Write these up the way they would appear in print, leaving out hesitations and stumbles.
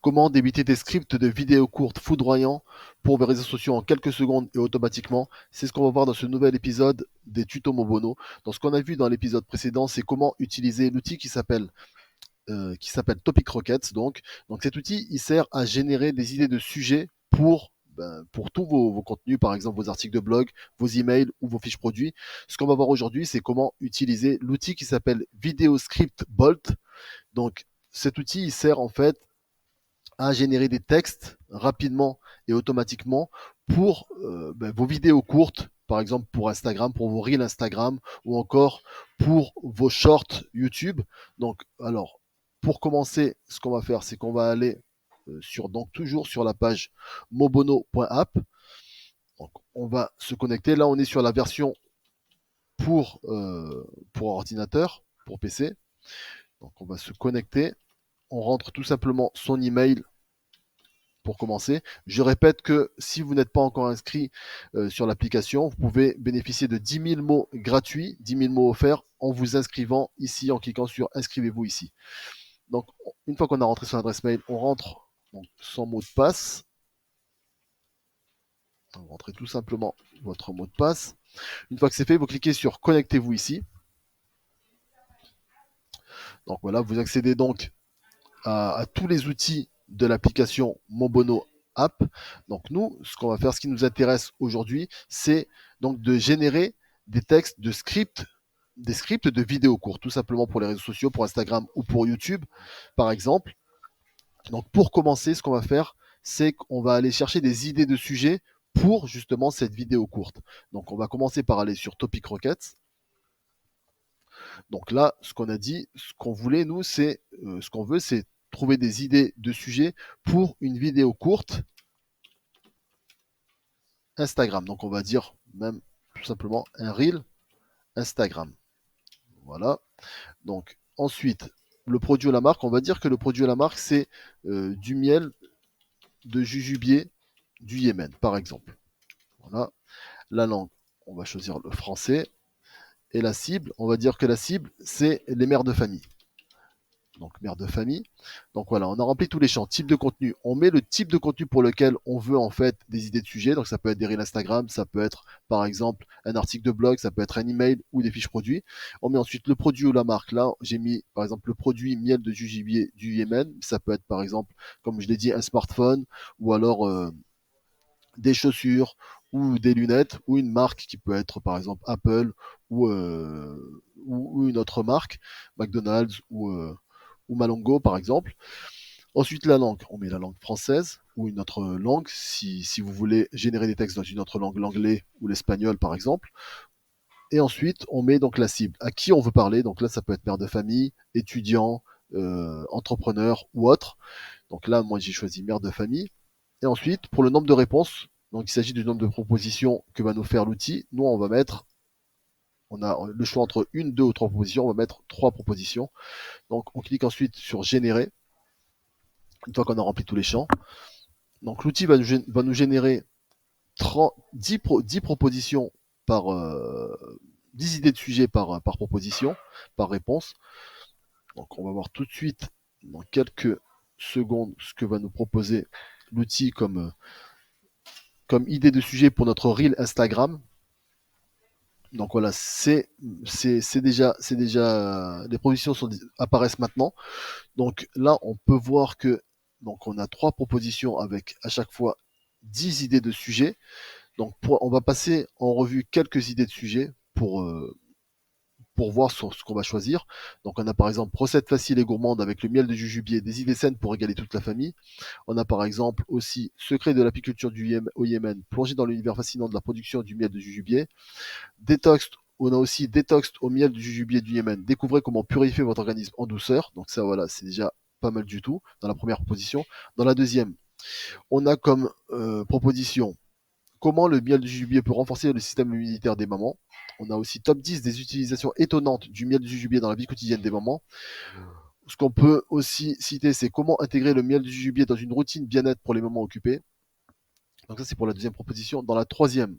Comment débiter des scripts de vidéos courtes foudroyants pour vos réseaux sociaux en quelques secondes et automatiquement? C'est ce qu'on va voir dans ce nouvel épisode des tutos Mobono. Donc, ce qu'on a vu dans l'épisode précédent, c'est comment utiliser l'outil qui s'appelle Topic Rockets. Donc cet outil, il sert à générer des idées de sujets pour tous vos contenus, par exemple vos articles de blog, vos emails ou vos fiches produits. Ce qu'on va voir aujourd'hui, c'est comment utiliser l'outil qui s'appelle VideoScript Bolt. Donc cet outil, il sert en fait à générer des textes rapidement et automatiquement pour vos vidéos courtes, par exemple pour Instagram, pour vos reels Instagram ou encore pour vos shorts YouTube. Donc, alors, pour commencer, ce qu'on va faire, c'est qu'on va aller donc toujours sur la page mobono.app. Donc, on va se connecter. Là, on est sur la version pour ordinateur, pour PC. Donc, on va se connecter. On rentre tout simplement son email pour commencer. Je répète que si vous n'êtes pas encore inscrit sur l'application, vous pouvez bénéficier de 10 000 mots gratuits, 10 000 mots offerts en vous inscrivant ici, en cliquant sur inscrivez-vous ici. Donc, une fois qu'on a rentré son adresse mail, on rentre donc, son mot de passe. Vous rentrez tout simplement votre mot de passe. Une fois que c'est fait, vous cliquez sur connectez-vous ici. Donc voilà, vous accédez donc à tous les outils de l'application Mobono App. Donc nous, ce qu'on va faire, ce qui nous intéresse aujourd'hui, c'est donc de générer des textes de scripts, des scripts de vidéos courtes, tout simplement pour les réseaux sociaux, pour Instagram ou pour YouTube, par exemple. Donc pour commencer, ce qu'on va faire, c'est qu'on va aller chercher des idées de sujets pour justement cette vidéo courte. Donc on va commencer par aller sur Topic Rockets. Donc là, ce qu'on a dit, ce qu'on voulait, nous, ce qu'on veut, c'est trouver des idées de sujets pour une vidéo courte Instagram. Donc on va dire même tout simplement un reel Instagram. Voilà. Donc ensuite, le produit ou la marque, on va dire que le produit ou la marque, c'est du miel de jujubier du Yémen, par exemple. Voilà. La langue, on va choisir le français. Et la cible, on va dire que la cible, c'est les mères de famille. Donc mère de famille. Donc voilà, on a rempli tous les champs. Type de contenu. On met le type de contenu pour lequel on veut en fait des idées de sujets. Donc ça peut être des reels Instagram, ça peut être par exemple un article de blog, ça peut être un email ou des fiches produits. On met ensuite le produit ou la marque. Là, j'ai mis par exemple le produit miel de jujubier du Yémen. Ça peut être par exemple, comme je l'ai dit, un smartphone ou alors des chaussures ou des lunettes ou une marque qui peut être par exemple Apple ou une autre marque, McDonald's ou Malongo par exemple. Ensuite, la langue. On met la langue française ou une autre langue si vous voulez générer des textes dans une autre langue, l'anglais ou l'espagnol par exemple. Et ensuite, on met donc la cible. À qui on veut parler? Donc là, ça peut être mère de famille, étudiant, entrepreneur ou autre. Donc là, moi, j'ai choisi mère de famille. Et ensuite, pour le nombre de réponses, donc il s'agit du nombre de propositions que va nous faire l'outil. Nous, on a le choix entre une, deux ou trois propositions. On va mettre trois propositions. Donc, on clique ensuite sur générer. Une fois qu'on a rempli tous les champs. Donc, l'outil va nous générer 10 propositions par 10 idées de sujets par proposition, par réponse. Donc, on va voir tout de suite dans quelques secondes ce que va nous proposer l'outil comme idée de sujet pour notre reel Instagram. Donc voilà, c'est déjà les propositions apparaissent maintenant. Donc là, on peut voir que donc on a trois propositions avec à chaque fois 10 idées de sujets. Donc on va passer en revue quelques idées de sujets pour voir sur ce qu'on va choisir. Donc on a par exemple recette facile et gourmande avec le miel de jujubier, des idées saines pour régaler toute la famille. On a par exemple aussi secret de l'apiculture au Yémen, plongé dans l'univers fascinant de la production du miel de jujubier. Détox, on a aussi détox au miel du jujubier du Yémen. Découvrez comment purifier votre organisme en douceur. Donc ça voilà, c'est déjà pas mal du tout dans la première proposition. Dans la deuxième, on a comme proposition comment le miel du jujubier peut renforcer le système immunitaire des mamans. On a aussi top 10 des utilisations étonnantes du miel du jujubier dans la vie quotidienne des mamans. Ce qu'on peut aussi citer, c'est comment intégrer le miel du jujubier dans une routine bien-être pour les mamans occupées. Donc ça, c'est pour la deuxième proposition. Dans la troisième,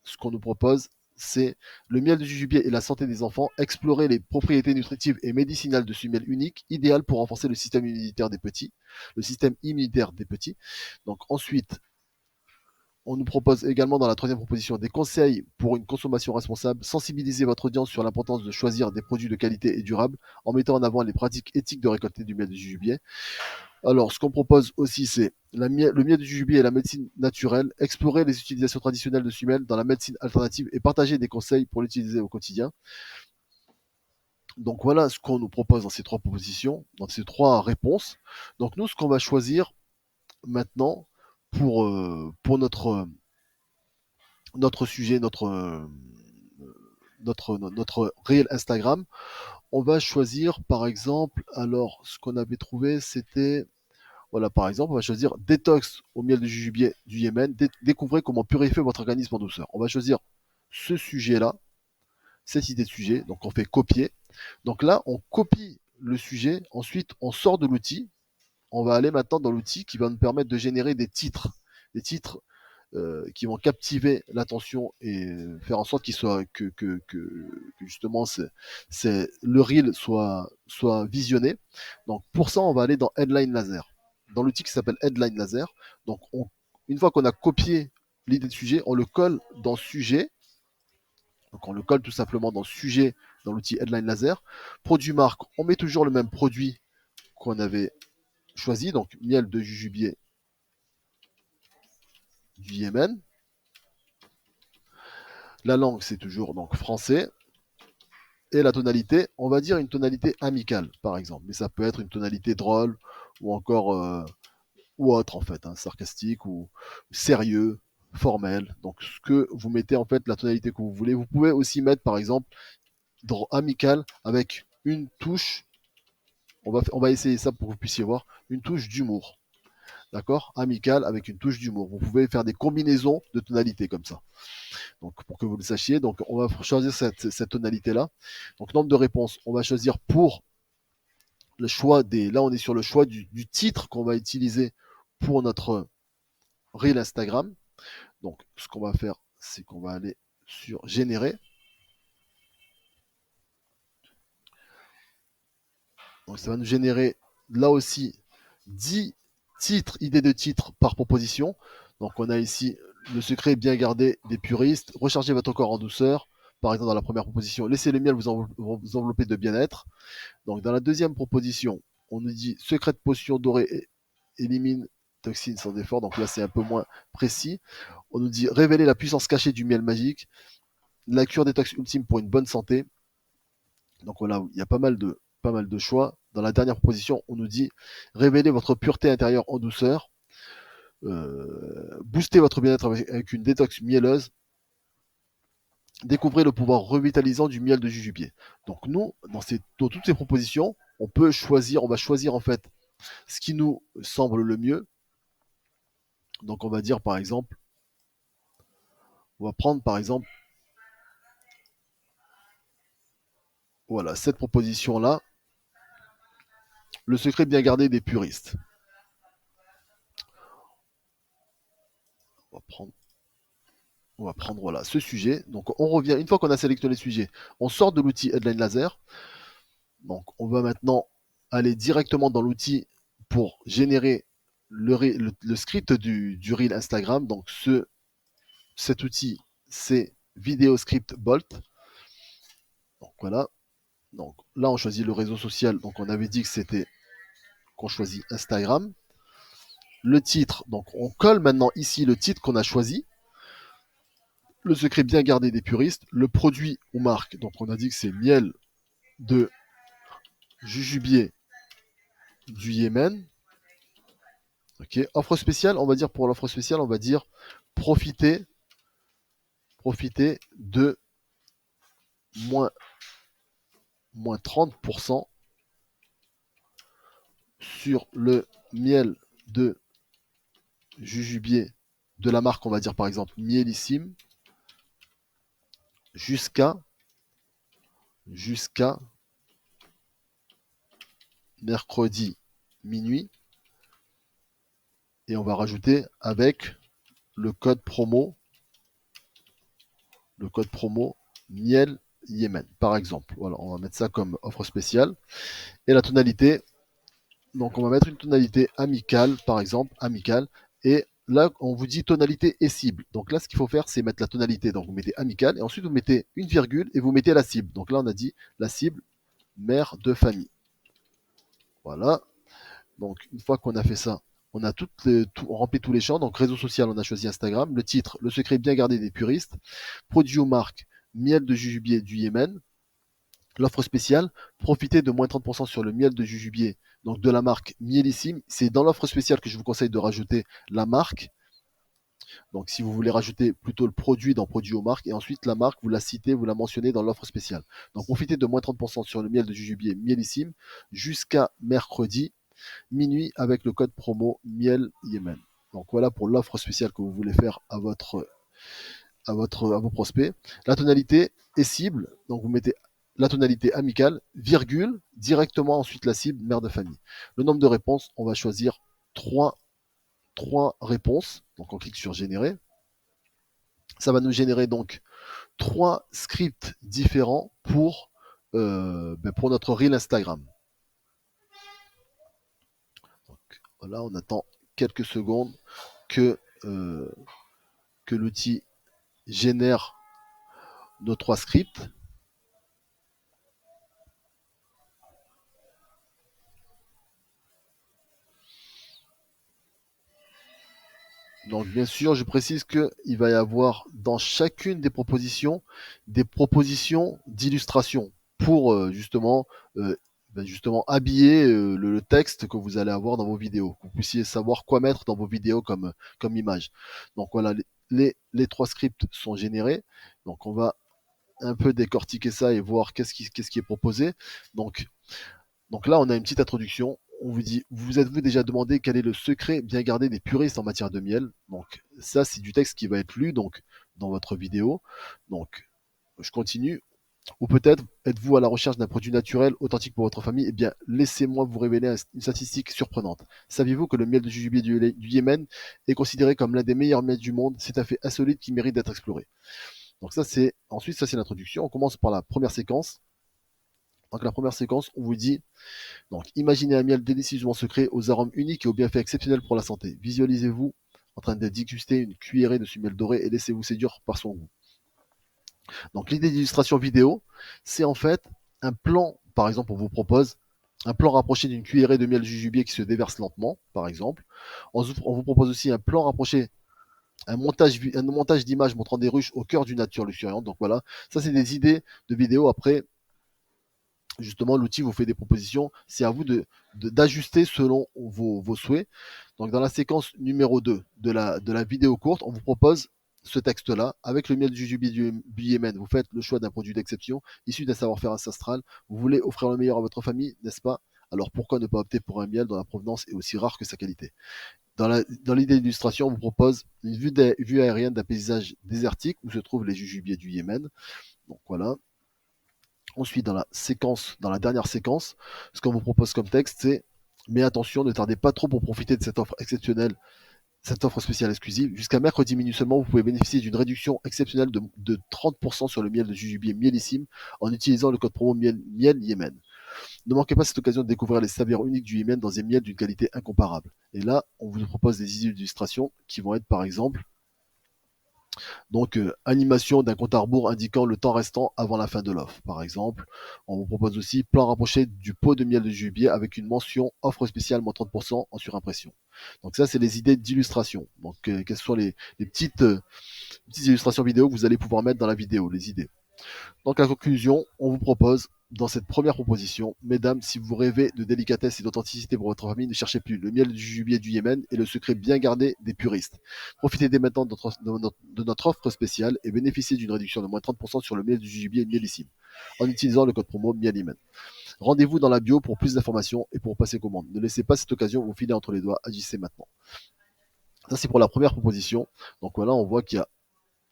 ce qu'on nous propose, c'est le miel de jujubier et la santé des enfants, explorer les propriétés nutritives et médicinales de ce miel unique, idéal pour renforcer le système immunitaire des petits. Le système immunitaire des petits. Donc ensuite, on nous propose également dans la troisième proposition des conseils pour une consommation responsable, sensibiliser votre audience sur l'importance de choisir des produits de qualité et durables en mettant en avant les pratiques éthiques de récolter du miel de jujubier. Alors, ce qu'on propose aussi, c'est le miel de jujubier et la médecine naturelle, explorer les utilisations traditionnelles de ce miel dans la médecine alternative et partager des conseils pour l'utiliser au quotidien. Donc voilà ce qu'on nous propose dans ces trois propositions, dans ces trois réponses. Donc nous, ce qu'on va choisir maintenant pour notre sujet, notre réel Instagram, on va choisir par exemple, alors ce qu'on avait trouvé, c'était voilà, par exemple, on va choisir détox au miel de jujubier du Yémen. Découvrez comment purifier votre organisme en douceur. On va choisir ce sujet-là, cette idée de sujet. Donc, on fait copier. Donc là, on copie le sujet. Ensuite, on sort de l'outil. On va aller maintenant dans l'outil qui va nous permettre de générer des titres. Des titres qui vont captiver l'attention et faire en sorte qu'il soit, que justement le reel soit visionné. Donc pour ça, on va aller dans Headline Laser, dans l'outil qui s'appelle Headline Laser. Donc une fois qu'on a copié l'idée de sujet, on le colle dans sujet. Donc on le colle tout simplement dans sujet dans l'outil Headline Laser. Produit marque, on met toujours le même produit qu'on avait choisi, donc miel de jujubier du Yémen. La langue, c'est toujours donc français. Et la tonalité, on va dire une tonalité amicale, par exemple. Mais ça peut être une tonalité drôle ou encore ou autre en fait, hein, sarcastique ou sérieux, formel. Donc ce que vous mettez en fait la tonalité que vous voulez. Vous pouvez aussi mettre par exemple amical avec une touche. On va essayer ça pour que vous puissiez voir une touche d'humour. D'accord. Amical avec une touche d'humour. Vous pouvez faire des combinaisons de tonalités comme ça. Donc pour que vous le sachiez, donc on va choisir cette tonalité-là. Donc nombre de réponses, on va choisir pour le choix des. Là, on est sur le choix du titre qu'on va utiliser pour notre reel Instagram. Donc ce qu'on va faire, c'est qu'on va aller sur générer. Donc ça va nous générer là aussi 10 titres, idées de titres par proposition. Donc on a ici le secret bien gardé des puristes, rechargez votre corps en douceur. Par exemple, dans la première proposition, laissez le miel vous envelopper de bien-être. Donc, dans la deuxième proposition, on nous dit secret de potion dorée élimine toxines sans effort. Donc là, c'est un peu moins précis. On nous dit révéler la puissance cachée du miel magique, la cure détox ultime pour une bonne santé. Donc voilà, il y a pas mal de choix. Dans la dernière proposition, on nous dit révéler votre pureté intérieure en douceur, booster votre bien-être avec une détox mielleuse, découvrez le pouvoir revitalisant du miel de jujubier. Donc nous, dans toutes ces propositions, on va choisir en fait ce qui nous semble le mieux. Donc on va dire par exemple, on va prendre par exemple, voilà, cette proposition-là, le secret bien gardé des puristes. On va prendre, on va prendre voilà, ce sujet. Donc on revient, une fois qu'on a sélectionné le sujet, on sort de l'outil Headline Laser. Donc on va maintenant aller directement dans l'outil pour générer le script du reel Instagram. Donc cet outil, c'est Video Script Bolt. Donc voilà. Donc là, on choisit le réseau social. Donc on avait dit que c'était qu'on choisit Instagram. Le titre, donc on colle maintenant ici le titre qu'on a choisi. Le secret bien gardé des puristes. Le produit ou marque, donc on a dit que c'est miel de jujubier du Yémen. Ok. Offre spéciale, on va dire pour l'offre spéciale, on va dire profiter, profiter de moins, moins 30% sur le miel de jujubier de la marque, on va dire par exemple Mielissime, jusqu'à mercredi minuit. Et on va rajouter avec le code promo le code promo miel Yémen, par exemple. Voilà, on va mettre ça comme offre spéciale. Et la tonalité, donc on va mettre une tonalité amicale, par exemple, amicale. Et là, on vous dit tonalité et cible. Donc là, ce qu'il faut faire, c'est mettre la tonalité. Donc vous mettez amicale et ensuite vous mettez une virgule et vous mettez la cible. Donc là, on a dit la cible mère de famille. Voilà. Donc une fois qu'on a fait ça, on a on rempli tous les champs. Donc réseau social, on a choisi Instagram. Le titre, le secret bien gardé des puristes. Produit ou marque, miel de jujubier du Yémen. L'offre spéciale, profitez de moins 30% sur le miel de jujubier, donc de la marque Mielissime. C'est dans l'offre spéciale que je vous conseille de rajouter la marque. Donc si vous voulez rajouter plutôt le produit dans produit aux marques, et ensuite la marque, vous la citez, vous la mentionnez dans l'offre spéciale. Donc profitez de moins 30% sur le miel de jujubier Mielissime jusqu'à mercredi minuit avec le code promo miel Yémen. Donc voilà pour l'offre spéciale que vous voulez faire à vos prospects. La tonalité est cible, donc vous mettez la tonalité amicale, virgule, directement ensuite la cible, mère de famille. Le nombre de réponses, on va choisir 3 réponses. Donc on clique sur générer. Ça va nous générer donc 3 scripts différents pour notre reel Instagram. Donc, voilà, on attend quelques secondes que, euh, que l'outil génère nos 3 scripts. Donc bien sûr, je précise qu'il va y avoir dans chacune des propositions d'illustration pour euh, justement habiller le texte que vous allez avoir dans vos vidéos, que vous puissiez savoir quoi mettre dans vos vidéos comme image. Donc voilà, les 3 scripts sont générés. Donc on va un peu décortiquer ça et voir qu'est-ce qui est proposé. Donc donc là, on a une petite introduction. On vous dit, vous êtes-vous déjà demandé quel est le secret bien gardé des puristes en matière de miel? Donc ça, c'est du texte qui va être lu donc dans votre vidéo. Donc je continue. Ou peut-être êtes-vous à la recherche d'un produit naturel authentique pour votre famille? Eh bien, laissez-moi vous révéler une statistique surprenante. Saviez-vous que le miel de jujubé du Yémen est considéré comme l'un des meilleurs miels du monde? C'est un fait insolite qui mérite d'être exploré. Donc ça c'est l'introduction. On commence par la première séquence. Donc la première séquence, on vous dit donc, imaginez un miel délicieusement secret aux arômes uniques et aux bienfaits exceptionnels pour la santé. Visualisez-vous en train de déguster une cuillerée de ce miel doré et laissez-vous séduire par son goût. Donc, l'idée d'illustration vidéo, c'est en fait un plan, par exemple, on vous propose un plan rapproché d'une cuillerée de miel jujubier qui se déverse lentement, par exemple. On vous propose aussi un plan rapproché, un montage d'images montrant des ruches au cœur d'une nature luxuriante. Donc voilà, ça c'est des idées de vidéos. Après, justement, l'outil vous fait des propositions. C'est à vous d'ajuster selon vos souhaits. Donc, dans la séquence numéro 2 de la vidéo courte, on vous propose ce texte-là. Avec le miel du jujube du Yémen, vous faites le choix d'un produit d'exception, issu d'un savoir-faire ancestral. Vous voulez offrir le meilleur à votre famille, n'est-ce pas? Alors, pourquoi ne pas opter pour un miel dont la provenance est aussi rare que sa qualité? Dans l'idée d'illustration, on vous propose une vue aérienne d'un paysage désertique où se trouvent les jujubiers du Yémen. Donc, voilà. Ensuite, dans la dernière séquence, ce qu'on vous propose comme texte, c'est mais attention, ne tardez pas trop pour profiter de cette offre exceptionnelle, cette offre spéciale exclusive. Jusqu'à mercredi minuit seulement, vous pouvez bénéficier d'une réduction exceptionnelle de 30% sur le miel de jujubier Mielissime en utilisant le code promo miel Yémen. Ne manquez pas cette occasion de découvrir les saveurs uniques du Yémen dans des miels d'une qualité incomparable. Et là, on vous propose des idées d'illustration qui vont être par exemple donc, animation d'un compte à rebours indiquant le temps restant avant la fin de l'offre. Par exemple, on vous propose aussi plan rapproché du pot de miel de jubilé avec une mention offre spéciale moins 30% en surimpression. Donc ça, c'est les idées d'illustration. Donc, quelles sont les petites illustrations vidéo que vous allez pouvoir mettre dans la vidéo, les idées. Donc, la conclusion, on vous propose dans cette première proposition, mesdames, si vous rêvez de délicatesse et d'authenticité pour votre famille, ne cherchez plus. Le miel du jubilé du Yémen est le secret bien gardé des puristes. Profitez dès maintenant de notre offre spéciale et bénéficiez d'une réduction de moins 30% sur le miel du jubilé Mielissime en utilisant le code promo Mielimen. Rendez-vous dans la bio pour plus d'informations et pour passer commande. Ne laissez pas cette occasion vous filer entre les doigts. Agissez maintenant. Ça, c'est pour la première proposition. Donc voilà, on voit qu'il y a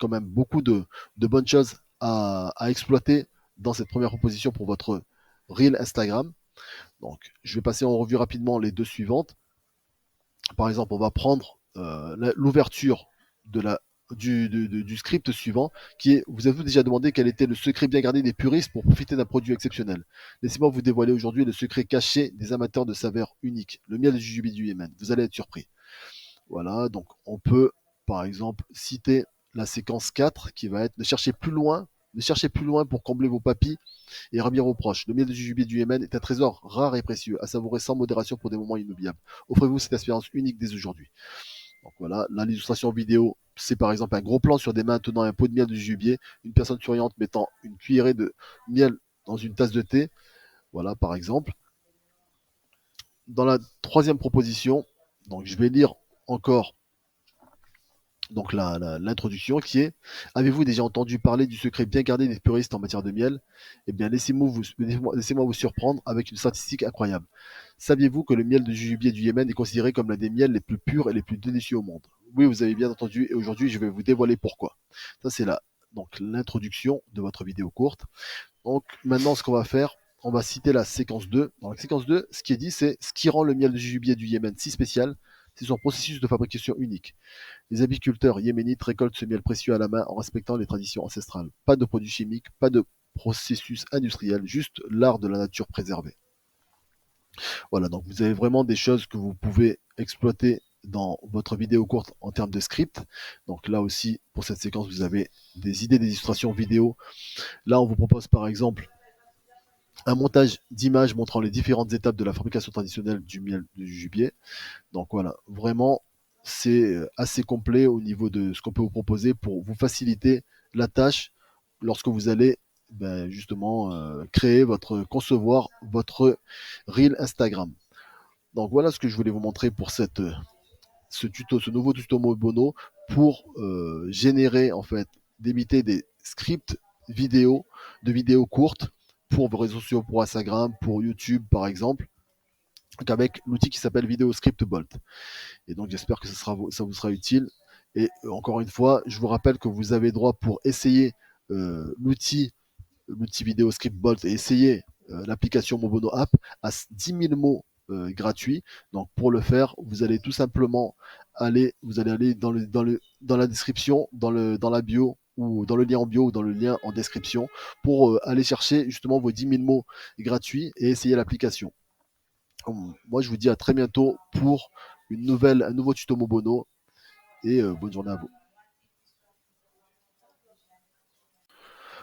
quand même beaucoup de bonnes choses à exploiter dans cette première proposition pour votre Reel Instagram. Donc, je vais passer en revue rapidement les deux suivantes. Par exemple, on va prendre l'ouverture de du script suivant, qui est, vous avez déjà demandé quel était le secret bien gardé des puristes pour profiter d'un produit exceptionnel. Laissez-moi vous dévoiler aujourd'hui le secret caché des amateurs de saveurs uniques, le miel de jujube du Yémen. Vous allez être surpris. Voilà, donc on peut par exemple citer la séquence 4 qui va être ne cherchez plus loin pour combler vos papilles et ravir vos proches. Le miel de jujube du Yémen est un trésor rare et précieux, à savourer sans modération pour des moments inoubliables. Offrez-vous cette expérience unique dès aujourd'hui. Donc voilà, là l'illustration vidéo, c'est par exemple un gros plan sur des mains tenant un pot de miel de jubier, une personne souriante mettant une cuillerée de miel dans une tasse de thé. Voilà par exemple. Dans la troisième proposition, donc je vais lire encore donc l'introduction qui est: avez-vous déjà entendu parler du secret bien gardé des puristes en matière de miel? Eh bien, laissez-moi vous surprendre avec une statistique incroyable. Saviez-vous que le miel de jujubier du Yémen est considéré comme l'un des miels les plus purs et les plus délicieux au monde? Oui, vous avez bien entendu, et aujourd'hui, je vais vous dévoiler pourquoi. Ça, c'est donc l'introduction de votre vidéo courte. Donc, maintenant, ce qu'on va faire, on va citer la séquence 2. Dans la séquence 2, ce qui est dit, c'est ce qui rend le miel de jujubier du Yémen si spécial, c'est son processus de fabrication unique. Les apiculteurs yéménites récoltent ce miel précieux à la main en respectant les traditions ancestrales. Pas de produits chimiques, pas de processus industriel, juste l'art de la nature préservée. Voilà, donc vous avez vraiment des choses que vous pouvez exploiter dans votre vidéo courte en termes de script. Donc là aussi, pour cette séquence, vous avez des idées d'illustration vidéo. Là, on vous propose par exemple un montage d'images montrant les différentes étapes de la fabrication traditionnelle du miel de jujubier. Donc voilà, vraiment, c'est assez complet au niveau de ce qu'on peut vous proposer pour vous faciliter la tâche lorsque vous allez justement concevoir votre reel Instagram. Donc voilà ce que je voulais vous montrer pour ce nouveau tuto Mobono pour générer en fait, d'éviter des scripts vidéo, de vidéos courtes pour vos réseaux sociaux, pour Instagram, pour YouTube par exemple, avec l'outil qui s'appelle Video Script Bolt. Et donc j'espère que ça vous sera utile. Et encore une fois, je vous rappelle que vous avez droit pour essayer l'outil Vidéo Script Bolt et essayer l'application Mobono App à 10 000 mots gratuits. Donc pour le faire, vous allez tout simplement aller dans la description, dans la bio ou dans le lien en bio ou dans le lien en description pour aller chercher justement vos 10 000 mots gratuits et essayer l'application. Moi, je vous dis à très bientôt pour un nouveau tuto Mobono et bonne journée à vous.